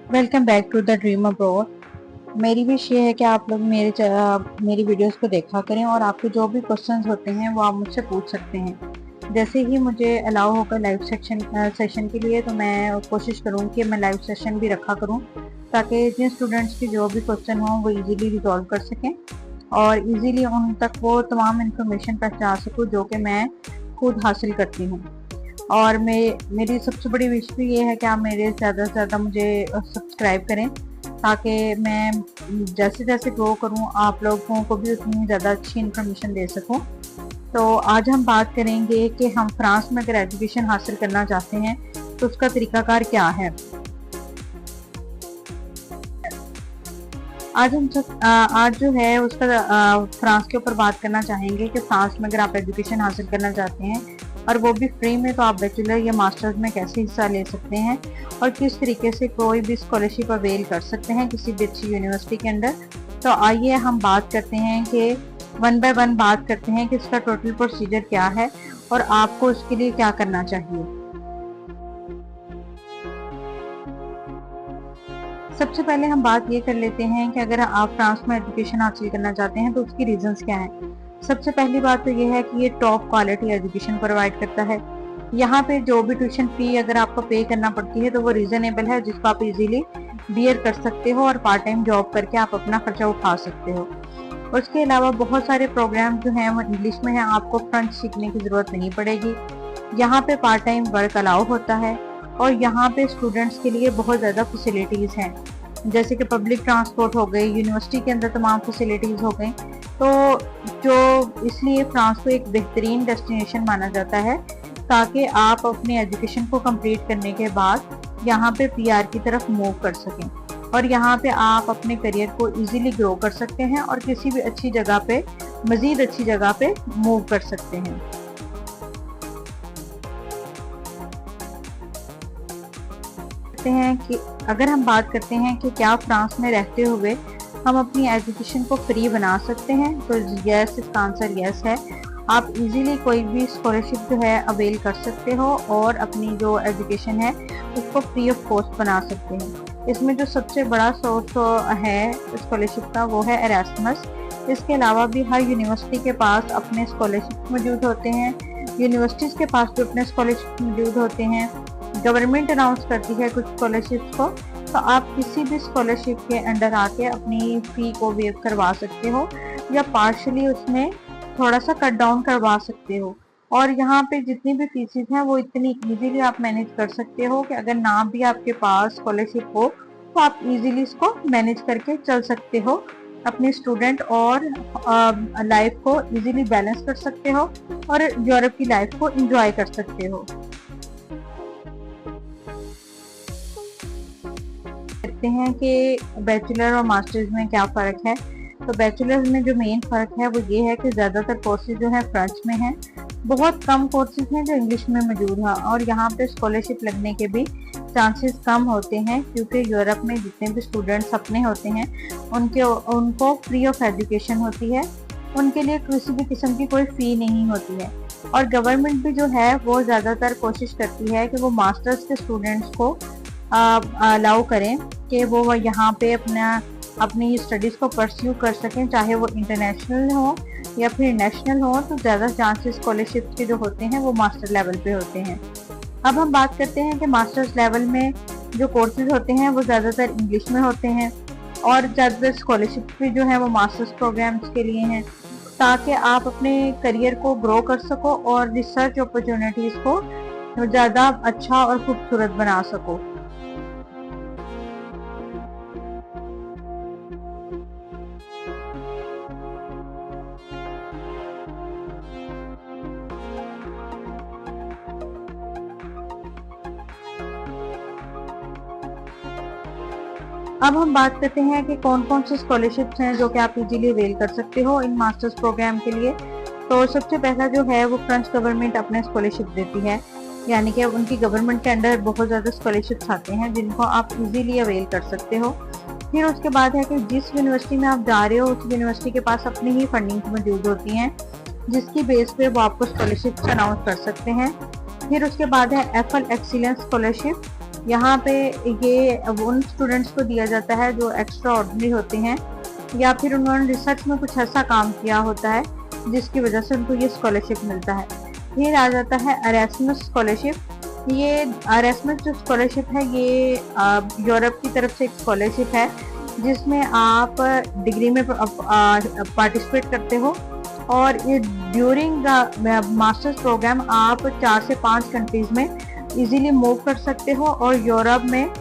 Welcome back to the dream abroad. मेरी wish ये है कि आप लोग मेरी वीडियोस को देखा करें और आपके जो भी क्वेश्चंस होते हैं वो आप मुझसे पूछ सकते हैं। जैसे ही मुझे अलाउ होगा लाइव सेशन के लिए तो मैं कोशिश करूँगी कि मैं लाइव सेशन भी रखा करूँ ताकि जिन स्टूडेंट्स के जो भी क्वेश्चन हों वो इजीली रिजॉल्व कर सकें और इजीली उन तक वो तमाम इंफॉर्मेशन पहुँचा सकूँ जो कि मैं खुद हासिल करती हूँ। और मेरी सबसे बड़ी विश भी ये है कि आप मेरे ज़्यादा से ज़्यादा मुझे सब्सक्राइब करें ताकि मैं जैसे जैसे ग्रो करूँ आप लोगों को भी उतनी ज़्यादा अच्छी इन्फॉर्मेशन दे सकूँ। तो आज हम बात करेंगे कि हम फ्रांस में अगर एजुकेशन हासिल करना चाहते हैं तो उसका तरीकाकार क्या है। आज जो है उसका फ्रांस के ऊपर बात करना चाहेंगे कि फ्रांस में अगर आप एजुकेशन हासिल करना चाहते हैं और वो भी फ्री में तो आप बैचलर या मास्टर्स में कैसे हिस्सा ले सकते हैं और किस तरीके से कोई भी स्कॉलरशिप अवेल कर सकते हैं किसी भी अच्छी यूनिवर्सिटी के अंदर। तो आइए हम बात करते हैं कि वन बाय वन बात करते हैं कि इसका टोटल प्रोसीजर क्या है और आपको उसके लिए क्या करना चाहिए। सबसे पहले हम बात ये कर लेते हैं कि अगर आप फ्रांस में एजुकेशन हासिल करना चाहते हैं तो उसकी रीजंस क्या हैं। सबसे पहली बात तो ये है कि ये टॉप क्वालिटी एजुकेशन प्रोवाइड करता है। यहाँ पे जो भी ट्यूशन फी अगर आपको पे करना पड़ती है तो वो रीजनेबल है जिसको आप इजीली बियर कर सकते हो और पार्ट टाइम जॉब करके आप अपना खर्चा उठा सकते हो। उसके अलावा बहुत सारे प्रोग्राम जो हैं वो इंग्लिश में हैं, आपको फ्रेंच सीखने की ज़रूरत नहीं पड़ेगी। यहाँ पे पार्ट टाइम वर्क अलाउ होता है और यहाँ पे स्टूडेंट्स के लिए बहुत ज़्यादा फैसिलिटीज़ हैं जैसे कि पब्लिक ट्रांसपोर्ट हो गई, यूनिवर्सिटी के अंदर तमाम फैसिलिटीज़ हो गई। तो जो इसलिए फ्रांस को एक बेहतरीन डेस्टिनेशन माना जाता है ताकि आप अपने एजुकेशन को कंप्लीट करने के बाद यहाँ पे पीआर की तरफ मूव कर सकें और यहाँ पे आप अपने करियर को इजीली ग्रो कर सकते हैं और किसी भी अच्छी जगह पे मज़ीद अच्छी जगह पे मूव कर सकते हैं। हैं कि अगर हम बात करते हैं कि क्या फ्रांस में रहते हुए हम अपनी एजुकेशन को फ्री बना सकते हैं तो यस, इसका आंसर यस है। आप इजीली कोई भी स्कॉलरशिप जो है अवेल कर सकते हो और अपनी जो एजुकेशन है उसको फ्री ऑफ कॉस्ट बना सकते हैं। इसमें जो सबसे बड़ा सोर्स है स्कॉलरशिप का वो है एरास्मस। इसके अलावा भी हर यूनिवर्सिटी के पास अपने स्कॉलरशिप मौजूद होते हैं, यूनिवर्सिटीज़ के पास भी अपने स्कॉलरशिप मौजूद होते हैं। गवर्नमेंट अनाउंस करती है कुछ स्कॉलरशिप्स को तो आप किसी भी स्कॉलरशिप के अंडर आके अपनी फ़ी को वेव करवा सकते हो या पार्शली उसमें थोड़ा सा कट डाउन करवा सकते हो। और यहाँ पे जितनी भी फीसेस हैं वो इतनी इजीली आप मैनेज कर सकते हो कि अगर ना भी आपके पास स्कॉलरशिप हो तो आप इजीली इसको मैनेज करके चल सकते हो, अपनी स्टूडेंट और लाइफ को इजीली बैलेंस कर सकते हो और यूरोप की लाइफ को एंजॉय कर सकते हो। देखते हैं कि बैचलर और मास्टर्स में क्या फ़र्क है। तो बैचलर में जो मेन फ़र्क है वो ये है कि ज़्यादातर कोर्सेज जो है फ्रेंच में हैं, बहुत कम कोर्सेज हैं जो इंग्लिश में मौजूद हैं और यहाँ पे स्कॉलरशिप लगने के भी चांसेस कम होते हैं क्योंकि यूरोप में जितने भी स्टूडेंट्स अपने होते हैं उनको फ्री ऑफ एजुकेशन होती है, उनके लिए किसी भी किस्म की कोई फ़ी नहीं होती है। और गवर्नमेंट भी जो है वो ज़्यादातर कोशिश करती है कि वो मास्टर्स के स्टूडेंट्स को अलाउ करें कि वो यहाँ पे अपनी स्टडीज़ को परस्यू कर सकें, चाहे वो इंटरनेशनल हो या फिर नेशनल हो। तो ज़्यादा चांसेस स्कॉलरशिप के जो होते हैं वो मास्टर लेवल पे होते हैं। अब हम बात करते हैं कि मास्टर्स लेवल में जो कोर्सेज होते हैं वो ज़्यादातर इंग्लिश में होते हैं और ज़्यादातर स्कॉलरशिप भी जो है वो मास्टर्स प्रोग्राम्स के लिए हैं ताकि आप अपने करियर को ग्रो कर सको और रिसर्च अपॉर्चुनिटीज़ को ज़्यादा अच्छा और खूबसूरत बना सको। अब हम बात करते हैं कि कौन कौन से स्कॉलरशिप्स हैं जो कि आप इजीली अवेल कर सकते हो इन मास्टर्स प्रोग्राम के लिए। तो सबसे पहला जो है वो फ्रेंच गवर्नमेंट अपने स्कॉलरशिप देती है, यानी कि उनकी गवर्नमेंट के अंडर बहुत ज़्यादा स्कॉलरशिप्स आते हैं जिनको आप इजीली अवेल कर सकते हो। फिर उसके बाद है कि जिस यूनिवर्सिटी में आप जा रहे हो उस यूनिवर्सिटी के पास अपनी ही फंडिंग मौजूद होती हैं जिसकी बेस पे वो आपको स्कॉलरशिप्स अनाउंस कर सकते हैं। फिर उसके बाद है एफएल एक्सीलेंस स्कॉलरशिप, यहाँ पे ये उन स्टूडेंट्स को दिया जाता है जो एक्स्ट्रा ऑर्डिनरी होते हैं या फिर उन्होंने रिसर्च में कुछ ऐसा काम किया होता है जिसकी वजह से उनको ये स्कॉलरशिप मिलता है। फिर आ जाता है एरास्मस स्कॉलरशिप। ये एरास्मस जो स्कॉलरशिप है ये यूरोप की तरफ से एक स्कॉलरशिप है जिसमें आप डिग्री में पार्टिसिपेट करते हो और ये ड्यूरिंग मास्टर्स प्रोग्राम आप 4 से 5 कंट्रीज में इजीली मूव कर सकते हो और यूरोप में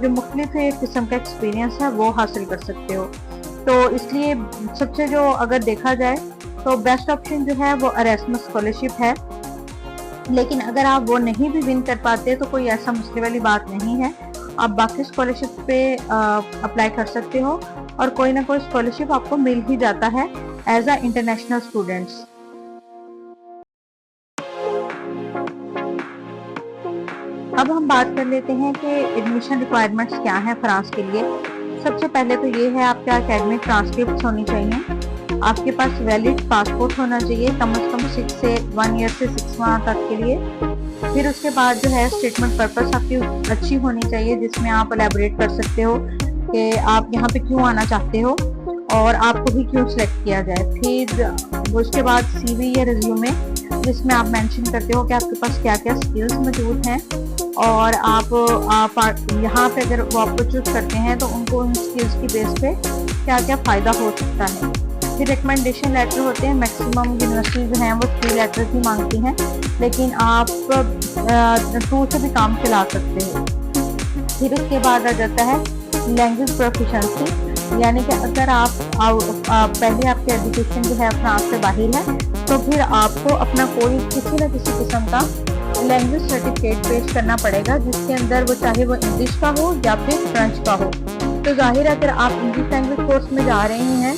जो मुख्तलिफ किस्म का एक्सपीरियंस है वो हासिल कर सकते हो। तो इसलिए सबसे जो अगर देखा जाए तो बेस्ट ऑप्शन जो है वो एरास्मस स्कॉलरशिप है। लेकिन अगर आप वो नहीं भी विन कर पाते तो कोई ऐसा मुश्किल वाली बात नहीं है, आप बाकी स्कॉलरशिप पे अप्लाई कर सकते हो और कोई ना कोई स्कॉलरशिप आपको मिल ही जाता है एज अ इंटरनेशनल स्टूडेंट्स। अब हम बात कर लेते हैं कि एडमिशन रिक्वायरमेंट्स क्या हैं फ्रांस के लिए। सबसे पहले तो ये है आपके एकेडमिक ट्रांसक्रिप्ट होनी चाहिए, आपके पास वैलिड पासपोर्ट होना चाहिए कम से कम 6 से 1 ईयर से 6 माह तक के लिए। फिर उसके बाद जो है स्टेटमेंट पर्पस आपकी अच्छी होनी चाहिए जिसमें आप एलैबोरेट कर सकते हो कि आप यहाँ पे क्यों आना चाहते हो और आपको भी क्यों सिलेक्ट किया जाए। फिर उसके बाद सीवी या रिज्यूमे जिसमें आप मेंशन करते हो कि आपके पास क्या क्या स्किल्स मौजूद हैं और आप यहाँ पे अगर वो आपको चूज करते हैं तो उनको उन स्किल्स की बेस पे क्या क्या फ़ायदा हो सकता है। फिर रिकमेंडेशन लेटर होते हैं, मैक्सिमम यूनिवर्सिटीज जो हैं वो 3 लेटर ही मांगती हैं लेकिन आप 2 से भी काम चला सकते हो। फिर उसके बाद आ जाता है लैंग्वेज प्रोफिशेंसी, यानी कि अगर आप पहले आपके एजुकेशन जो है फ्रांस से बाहर है तो फिर आपको अपना कोई किसी न किसी किस्म का लैंग्वेज सर्टिफिकेट पेश करना पड़ेगा जिसके अंदर वो चाहे वो इंग्लिश का हो या फिर फ्रेंच का हो। तो जाहिर है अगर आप इंग्लिश लैंग्वेज कोर्स में जा रहे हैं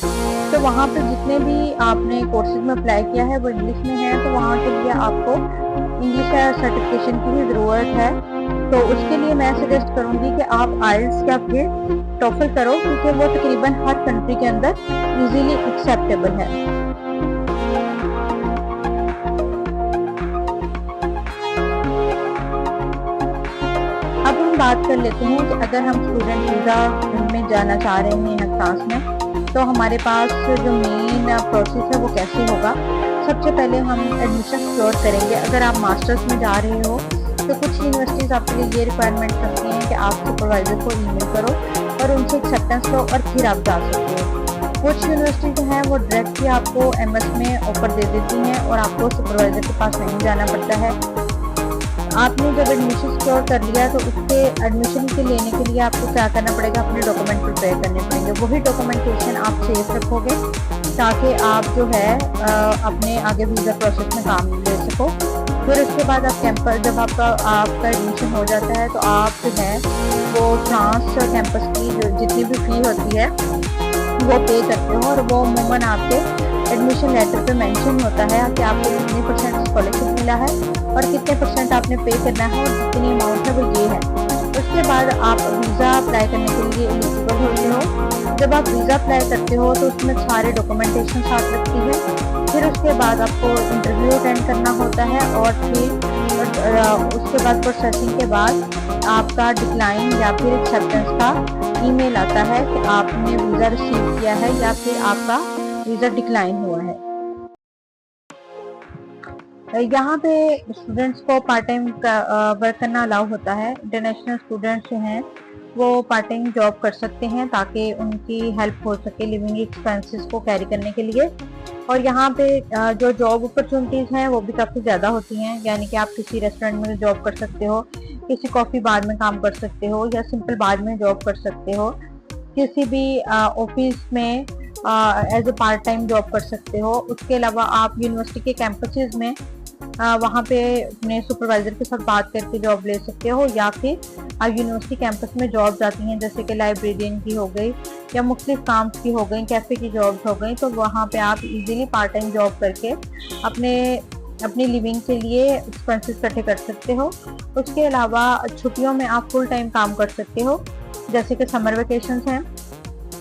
तो वहाँ पे जितने भी आपने कोर्सेज में अप्लाई किया है वो इंग्लिश में है, तो वहाँ के लिए आपको इंग्लिश सर्टिफिकेशन की भी ज़रूरत है। तो उसके लिए मैं सजेस्ट करूँगी कि आप आइल्स या फिर टॉफल करो क्योंकि वो तकरीबन हर कंट्री के अंदर इजीली एक्सेप्टेबल है। अब हम बात कर लेते हैं कि अगर हम स्टूडेंट वीज़ा में जाना चाह रहे हैं फ्रांस में तो हमारे पास जो मेन प्रोसेस है वो कैसे होगा। सबसे पहले हम एडमिशन सिक्योर करेंगे। अगर आप मास्टर्स में जा रहे हो तो कुछ यूनिवर्सिटीज़ आपके लिए ये रिक्वायरमेंट करती हैं कि आप सुपरवाइज़र को ईमेल करो और उनसे एक्सेप्टेंस लो और फिर आप जा सकते हो। कुछ यूनिवर्सिटी जो है वो डायरेक्टली आपको एमएस में ऑफर दे देती हैं और आपको सुपरवाइज़र के पास नहीं जाना पड़ता है। आपने जब एडमिशन सिक्योर कर लिया तो उसके एडमिशन के लेने के लिए आपको क्या करना पड़ेगा, अपने डॉक्यूमेंट प्रिपेयर करने पड़ेंगे। वही डॉक्यूमेंटेशन आप सेफ रखोगे ताकि आप जो है अपने आगे वीज़ा प्रोसेस में काम ले सको। फिर उसके बाद आप कैंपस जब आपका एडमिशन हो जाता है तो आप जो है वो फ्रांस कैंपस की जो जितनी भी फ़ी होती है वो पे करते हो और वो अमूमन आपके एडमिशन लेटर पे मेंशन होता है कि आपको कितने % स्कॉलरशिप मिला है और कितने % आपने पे करना है और जितनी अमाउंट है वो ये है। उसके बाद आप वीज़ा अप्लाई करने के लिए एलिजिबल होते हो। जब आप वीज़ा अप्लाई करते हो तो उसमें सारे डॉक्यूमेंटेशन साथ रखती है। फिर उसके बाद आपको इंटरव्यू अटेंड करना होता है और फिर उसके बाद प्रोसेसिंग के बाद आपका डिक्लाइन या फिर एक्सेप्टेंस का ईमेल आता है कि आपने वीज़ा रिसीव किया है या फिर आपका वीज़ा डिक्लाइन हुआ है। यहाँ पे स्टूडेंट्स को पार्ट टाइम वर्क करना अलाउ होता है। इंटरनेशनल स्टूडेंट्स जो हैं वो पार्ट टाइम जॉब कर सकते हैं ताकि उनकी हेल्प हो सके लिविंग एक्सपेंसेस को कैरी करने के लिए। और यहाँ पे जो जॉब अपॉर्चुनिटीज़ हैं वो भी काफ़ी ज़्यादा होती हैं, यानी कि आप किसी रेस्टोरेंट में जॉब कर सकते हो, किसी कॉफ़ी बार में काम कर सकते हो या सिंपल बार में जॉब कर सकते हो, किसी भी ऑफिस में as a part time job कर सकते हो। उसके अलावा आप यूनिवर्सिटी के कैंपसेस में वहाँ पे अपने सुपरवाइज़र के साथ बात करके जॉब ले सकते हो या फिर आप यूनिवर्सिटी कैंपस में जॉब जाती हैं जैसे कि लाइब्रेरियन की हो गई या मुख्तलिफ काम की हो गई, कैफ़े की जॉब्स हो गई, तो वहाँ पे आप इजीली पार्ट टाइम जॉब करके अपनी लिविंग के लिए एक्सपेंसेस इकट्ठे कर सकते हो। उसके अलावा छुट्टियों में आप फुल टाइम काम कर सकते हो, जैसे कि समर वेकेशंस हैं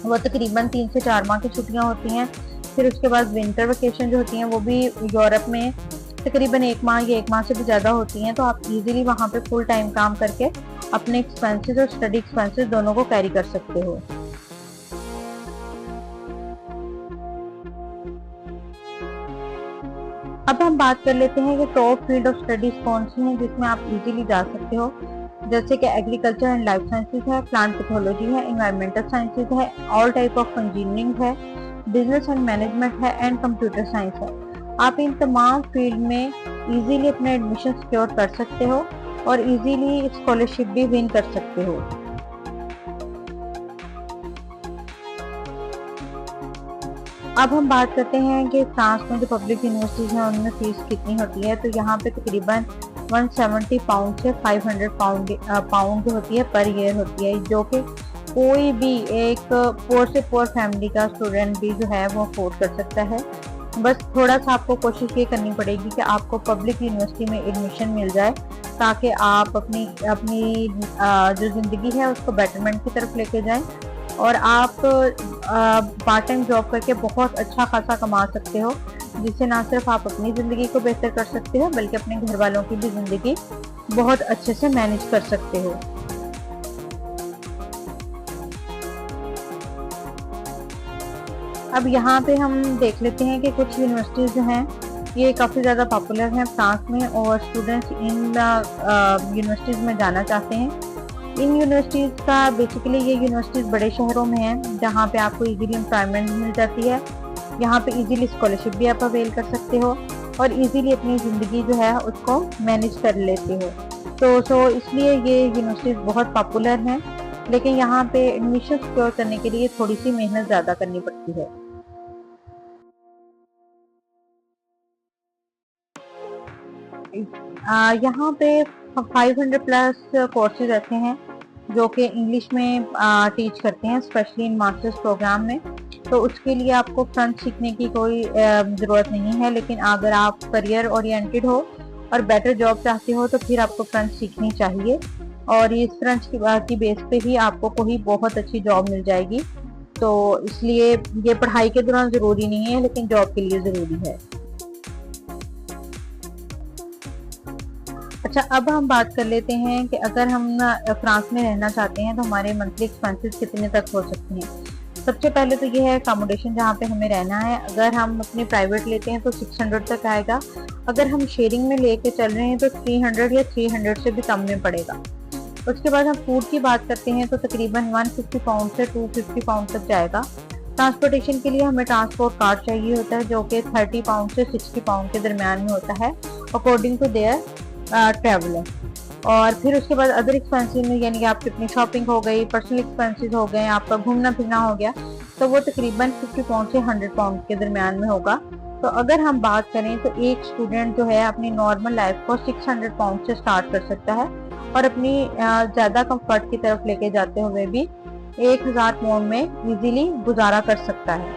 वो तकरीबन 3 से 4 माह की छुट्टियाँ होती हैं। फिर उसके बाद विंटर वेकेशन जो होती हैं वो भी यूरोप में तकरीबन 1 माह या 1 माह से भी ज़्यादा होती हैं, तो आप इजीली वहाँ पे फुल टाइम काम करके अपने एक्सपेंसेस और स्टडी एक्सपेंसेस दोनों को कैरी कर सकते हो। अब हम बात कर लेते हैं कि टॉप फील्ड ऑफ स्टडीज कौन सी हैं जिसमें आप इजीली जा सकते हो। जैसे कि एग्रीकल्चर एंड लाइफ साइंसेज है, प्लांट पैथोलॉजी है, एनवायरमेंटल साइंसेज है, ऑल टाइप ऑफ इंजीनियरिंग है, बिजनेस एंड मैनेजमेंट है एंड कंप्यूटर साइंस है। आप इन तमाम फील्ड में इजीली अपना एडमिशन सिक्योर कर सकते हो और इजीली स्कॉलरशिप भी विन कर सकते हो। अब हम बात करते हैं कि फ्रांस में जो पब्लिक यूनिवर्सिटीज हैं उनमें फीस कितनी होती है। तो यहाँ पे तकरीबन 170 पाउंड से 500 पाउंड होती है पर ईयर होती है, जो कि कोई भी एक पोर से पोर फैमिली का स्टूडेंट भी जो है वो अफोर्ड कर सकता है। बस थोड़ा सा आपको कोशिश ये करनी पड़ेगी कि आपको पब्लिक यूनिवर्सिटी में एडमिशन मिल जाए, ताकि आप अपनी अपनी जो ज़िंदगी है उसको बेटरमेंट की तरफ लेके जाएं और आप पार्ट टाइम जॉब करके बहुत अच्छा खासा कमा सकते हो, जिससे ना सिर्फ आप अपनी ज़िंदगी को बेहतर कर सकते हो बल्कि अपने घर वालों की भी ज़िंदगी बहुत अच्छे से मैनेज कर सकते हो। अब यहाँ पे हम देख लेते हैं कि कुछ यूनिवर्सिटीज़ जो हैं ये काफ़ी ज़्यादा पॉपुलर हैं फ्रांस में और स्टूडेंट्स इन यूनिवर्सिटीज़ में जाना चाहते हैं। इन यूनिवर्सिटीज़ का बेसिकली ये यूनिवर्सिटीज़ बड़े शहरों में हैं जहाँ पे आपको इजीली एम्प्लॉयमेंट मिल जाती है। यहाँ पे इजीली स्कॉलरशिप भी आप अवेल कर सकते हो और इजीली अपनी ज़िंदगी जो है उसको मैनेज कर लेते हो। तो इसलिए ये यूनिवर्सिटीज़ बहुत पॉपुलर हैं, लेकिन यहाँ पे एडमिशन सिक्योर करने के लिए थोड़ी सी मेहनत ज़्यादा करनी पड़ती है। यहाँ पे 500 प्लस कोर्सेज ऐसे हैं जो कि इंग्लिश में टीच करते हैं, स्पेशली इन मास्टर्स प्रोग्राम में। तो उसके लिए आपको फ्रेंच सीखने की कोई ज़रूरत नहीं है, लेकिन अगर आप करियर ओरिएंटेड हो और बेटर जॉब चाहते हो तो फिर आपको फ्रेंच सीखनी चाहिए और इस फ्रेंच की बेस पे ही आपको कोई बहुत अच्छी जॉब मिल जाएगी। तो इसलिए ये पढ़ाई के दौरान ज़रूरी नहीं है, लेकिन जॉब के लिए ज़रूरी है। अच्छा, अब हम बात कर लेते हैं कि अगर हम फ्रांस में रहना चाहते हैं तो हमारे मंथली एक्सपेंसेस कितने तक हो सकते हैं। सबसे पहले तो ये है अकोमोडेशन जहाँ पे हमें रहना है। अगर हम अपने प्राइवेट लेते हैं तो 600 तक आएगा। अगर हम शेयरिंग में लेके चल रहे हैं तो 300 या 300 से भी कम में पड़ेगा। उसके बाद हम फूड की बात करते हैं तो तकरीबन 150 पाउंड से 250 पाउंड तक जाएगा। ट्रांसपोर्टेशन के लिए हमें ट्रांसपोर्ट कार्ड चाहिए होता है जो कि 30 पाउंड से 60 पाउंड के दरमियान में होता है अकॉर्डिंग टू देयर ट्रैवलर। और फिर उसके बाद अदर एक्सपेंसेस में यानी कि आपकी अपनी शॉपिंग हो गई, पर्सनल एक्सपेंसेस हो गए, आपका घूमना फिरना हो गया, तो वो तकरीबन 50 पाउंड से 100 पाउंड के दरमियान में होगा। तो अगर हम बात करें तो एक स्टूडेंट जो है अपनी नॉर्मल लाइफ को 600 पाउंड से स्टार्ट कर सकता है और अपनी ज़्यादा कंफर्ट की तरफ लेके जाते हुए भी 1000 पाउंड में इजीली गुजारा कर सकता है।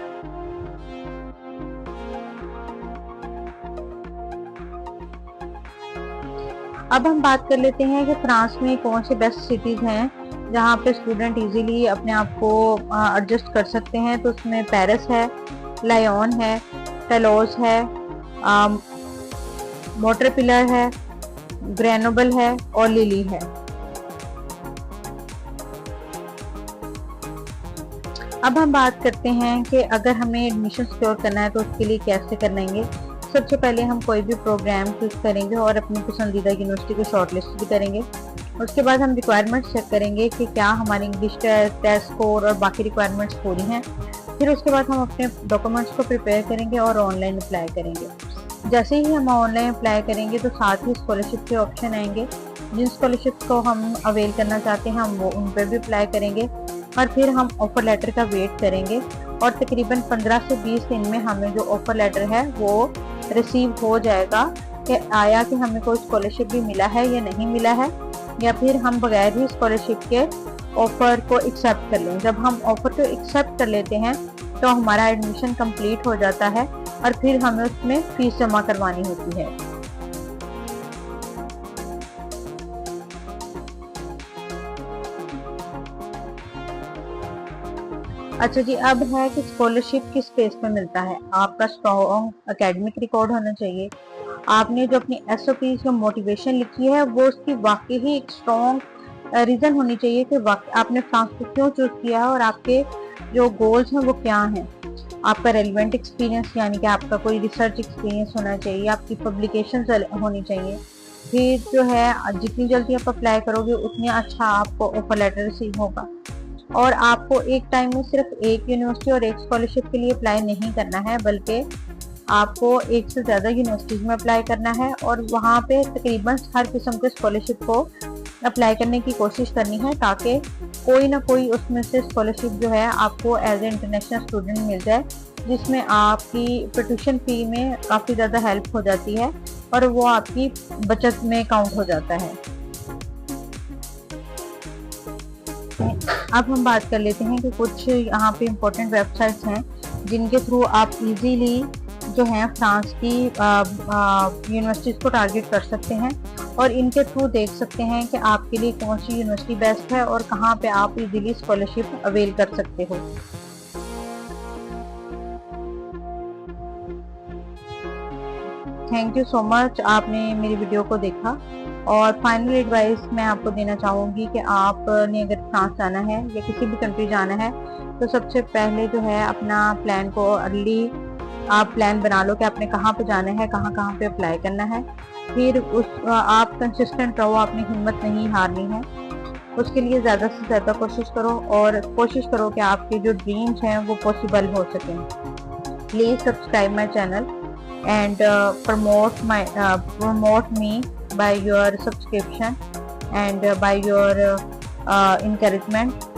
अब हम बात कर लेते हैं कि फ्रांस में कौन से बेस्ट सिटीज़ हैं जहाँ पे स्टूडेंट इजीली अपने आप को एडजस्ट कर सकते हैं। तो उसमें पेरिस है, लायोन है, टलोस है, मोंट्रेपिलर है, ग्रेनोबल है और लिली है। अब हम बात करते हैं कि अगर हमें एडमिशन सिक्योर करना है तो उसके लिए कैसे करनेंगे। सबसे पहले हम कोई भी प्रोग्राम चूज करेंगे और अपनी पसंदीदा यूनिवर्सिटी को शॉर्टलिस्ट भी करेंगे। उसके बाद हम रिक्वायरमेंट्स चेक करेंगे कि क्या हमारी इंग्लिश टेस्ट स्कोर और बाकी रिक्वायरमेंट्स पूरी हैं। फिर उसके बाद हम अपने डॉक्यूमेंट्स को प्रिपेयर करेंगे और ऑनलाइन अप्लाई करेंगे। जैसे ही हम ऑनलाइन अप्लाई करेंगे तो साथ ही स्कॉलरशिप के ऑप्शन आएंगे। जिन स्कॉलरशिप को हम अवेल करना चाहते हैं हम वो उन पर भी अप्लाई करेंगे और फिर हम ऑफर लेटर का वेट करेंगे और तकरीबन 15 से 20 दिन में हमें जो ऑफर लेटर है वो रिसीव हो जाएगा कि आया कि हमें कोई स्कॉलरशिप भी मिला है या नहीं मिला है, या फिर हम बगैर ही स्कॉलरशिप के ऑफर को एक्सेप्ट कर लें। जब हम ऑफर को एक्सेप्ट कर लेते हैं तो हमारा एडमिशन कंप्लीट हो जाता है और फिर हमें उसमें फीस जमा करवानी होती है। अच्छा जी, अब है कि स्कॉलरशिप किस बेस पे मिलता है। आपका स्ट्रॉन्ग एकेडमिक रिकॉर्ड होना चाहिए। आपने जो अपनी एसओपी जो मोटिवेशन लिखी है वो उसकी वाकई ही एक स्ट्रॉन्ग रीज़न होनी चाहिए कि आपने फ्रांस को क्यों चूज़ किया है और आपके जो गोल्स हैं वो क्या हैं। आपका रेलिवेंट एक्सपीरियंस यानी कि आपका कोई रिसर्च एक्सपीरियंस होना चाहिए, आपकी पब्लिकेशंस होनी चाहिए। फिर जो है जितनी जल्दी आप अप्लाई करोगे उतनी अच्छा आपको ऑफर लेटर रिसीव होगा। और आपको एक टाइम में सिर्फ एक यूनिवर्सिटी और एक स्कॉलरशिप के लिए अप्लाई नहीं करना है, बल्कि आपको एक से ज़्यादा यूनिवर्सिटीज़ में अप्लाई करना है और वहाँ पे तकरीबन हर किस्म के स्कॉलरशिप को अप्लाई करने की कोशिश करनी है, ताकि कोई ना कोई उसमें से स्कॉलरशिप जो है आपको एज ए इंटरनेशनल स्टूडेंट मिल जाए, जिसमें आपकी ट्यूशन फी में काफ़ी ज़्यादा हेल्प हो जाती है और वो आपकी बचत में काउंट हो जाता है। अब हम बात कर लेते हैं कि कुछ यहाँ पे इम्पोर्टेंट वेबसाइट्स हैं जिनके थ्रू आप इजीली जो है फ्रांस की यूनिवर्सिटीज़ को टारगेट कर सकते हैं और इनके थ्रू देख सकते हैं कि आपके लिए कौन सी यूनिवर्सिटी बेस्ट है और कहाँ पे आप इजीली स्कॉलरशिप अवेल कर सकते हो। थैंक यू सो मच, आपने मेरी वीडियो को देखा। और फाइनल एडवाइस मैं आपको देना चाहूँगी कि आपने अगर फ्रांस जाना है या किसी भी कंट्री जाना है तो सबसे पहले जो है अपना प्लान को अर्ली आप प्लान बना लो कि आपने कहाँ पे जाना है, कहाँ कहाँ पे अप्लाई करना है। फिर आप कंसिस्टेंट रहो, आपने हिम्मत नहीं हारनी है। उसके लिए ज़्यादा से ज़्यादा कोशिश करो और कोशिश करो कि आपके जो ड्रीम्स हैं वो पॉसिबल हो सकें। Please subscribe my channel and promote me by your subscription and by your encouragement.